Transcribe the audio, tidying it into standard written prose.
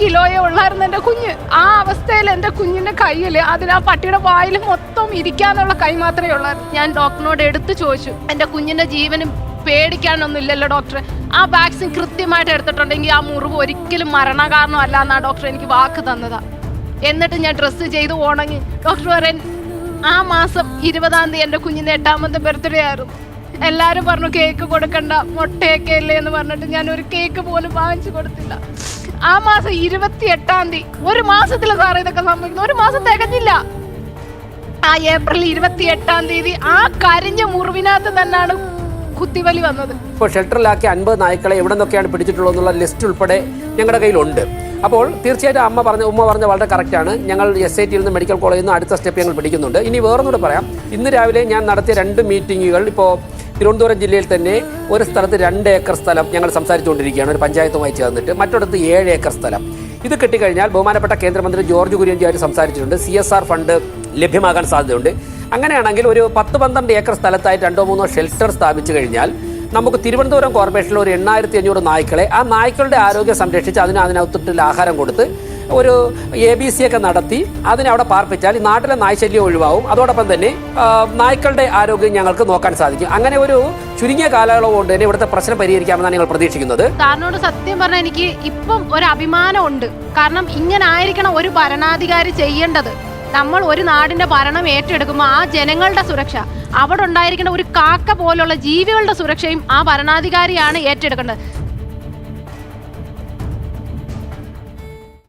കിലോയെ ഉള്ളായിരുന്നു എൻ്റെ കുഞ്ഞ്. ആ അവസ്ഥയിൽ എൻ്റെ കുഞ്ഞിൻ്റെ കയ്യിൽ അതിന് ആ പട്ടിയുടെ വായിൽ മൊത്തം ഇരിക്കാനുള്ള കൈ മാത്രമേ ഉള്ളായിരുന്നു. ഞാൻ ഡോക്ടറിനോട് എടുത്തു ചോദിച്ചു, എൻ്റെ കുഞ്ഞിൻ്റെ ജീവനും പേടിക്കാനൊന്നും ഇല്ലല്ലോ ഡോക്ടറെ, ആ വാക്സിൻ കൃത്യമായിട്ട് എടുത്തിട്ടുണ്ടെങ്കിൽ ആ മുറിവ് ഒരിക്കലും മരണകാരണമല്ല എന്നാ ഡോക്ടർ എനിക്ക് വാക്ക് തന്നതാ. എന്നിട്ട് ഞാൻ ഡ്രസ്സ് ചെയ്ത് ഉണങ്ങി. ഡോക്ടർ പറയാൻ ആ മാസം 20-ാം തീയതി എൻ്റെ കുഞ്ഞിൻ്റെ 8ാമത്തെ ബർത്ത്ഡേ ആയിരുന്നു. എല്ലാവരും പറഞ്ഞു കേക്ക് കൊടുക്കണ്ട, മുട്ടയൊക്കെ അല്ലേ എന്ന് പറഞ്ഞിട്ട് ഞാൻ ഒരു കേക്ക് പോലും വാങ്ങിച്ചു കൊടുത്തില്ല. ആ മാസം 28-ാം തീയതി, ഒരു മാസത്തില് സാറേ ഇതൊക്കെ സംഭവിക്കുന്നു, ഒരു മാസം തികഞ്ഞില്ല. ആ ഏപ്രിൽ 28-ാം തീയതി ആ കരിഞ്ഞ മുറിവിനകത്ത് തന്നെയാണ് കുത്തിവലി വന്നത്. ഇപ്പോൾ ഷെൽട്ടറിലാക്കി 50 നായ്ക്കളെ എവിടെ നിന്നൊക്കെയാണ് പിടിച്ചിട്ടുള്ളത് എന്നുള്ള ലിസ്റ്റ് ഉൾപ്പെടെ ഞങ്ങളുടെ കയ്യിലുണ്ട്. അപ്പോൾ തീർച്ചയായിട്ടും ഉമ്മ പറഞ്ഞ വളരെ കറക്റ്റാണ്. ഞങ്ങൾ SIT നിന്ന് മെഡിക്കൽ കോളേജിൽ നിന്ന് അടുത്ത സ്റ്റെപ്പ് ഞങ്ങൾ പിടിക്കുന്നുണ്ട്. ഇനി വേറൊന്നുകൂടെ പറയാം. ഇന്ന് രാവിലെ ഞാൻ നടത്തിയ 2 മീറ്റിങ്ങുകൾ ഇപ്പോൾ തിരുവനന്തപുരം ജില്ലയിൽ തന്നെ ഒരു സ്ഥലത്ത് 2 ഏക്കർ സ്ഥലം ഞങ്ങൾ സംസാരിച്ചുകൊണ്ടിരിക്കുകയാണ്, ഒരു പഞ്ചായത്തുമായി ചേർന്നിട്ട്. മറ്റൊരിടത്ത് 7 ഏക്കർ സ്ഥലം. ഇത് കിട്ടിക്കഴിഞ്ഞാൽ ബഹുമാനപ്പെട്ട കേന്ദ്രമന്ത്രി ജോർജ് കുര്യൻജിയായിട്ട് സംസാരിച്ചിട്ടുണ്ട്. CSR ഫണ്ട് ലഭ്യമാകാൻ സാധ്യതയുണ്ട്. അങ്ങനെയാണെങ്കിൽ ഒരു 10-12 ഏക്കർ സ്ഥലത്തായി 2-3 ഷെൽട്ടർ സ്ഥാപിച്ചു കഴിഞ്ഞാൽ നമുക്ക് തിരുവനന്തപുരം കോർപ്പറേഷനിൽ ഒരു 8500 നായ്ക്കളെ, ആ നായ്ക്കളുടെ ആരോഗ്യം സംരക്ഷിച്ച് അതിനകത്തിട്ടുള്ള ആഹാരം കൊടുത്ത് ഒരു ABC ഒക്കെ നടത്തി അതിനവിടെ പാർപ്പിച്ചാൽ ഈ നാട്ടിലെ നായ്ശല്യം ഒഴിവാകും. അതോടൊപ്പം തന്നെ നായ്ക്കളുടെ ആരോഗ്യം ഞങ്ങൾക്ക് നോക്കാൻ സാധിക്കും. അങ്ങനെ ഒരു ചുരുങ്ങിയ കാലയളവ് കൊണ്ട് തന്നെ ഇവിടുത്തെ പ്രശ്നം പരിഹരിക്കാമെന്നാണ് ഞങ്ങൾ പ്രതീക്ഷിക്കുന്നത്. സാറിനോട് സത്യം പറഞ്ഞാൽ എനിക്ക് ഇപ്പം ഒരു അഭിമാനമുണ്ട്. കാരണം ഇങ്ങനെ ആയിരിക്കണം ഒരു ഭരണാധികാരി ചെയ്യേണ്ടത്. നമ്മൾ ഒരു നാടിന്റെ ഭരണം ഏറ്റെടുക്കുമ്പോൾ ആ ജനങ്ങളുടെ സുരക്ഷ, അവിടെ ഉണ്ടായിരിക്കേണ്ട ഒരു കാക്ക പോലുള്ള ജീവികളുടെ സുരക്ഷയും ആ ഭരണാധികാരിയാണ് ഏറ്റെടുക്കേണ്ടത്.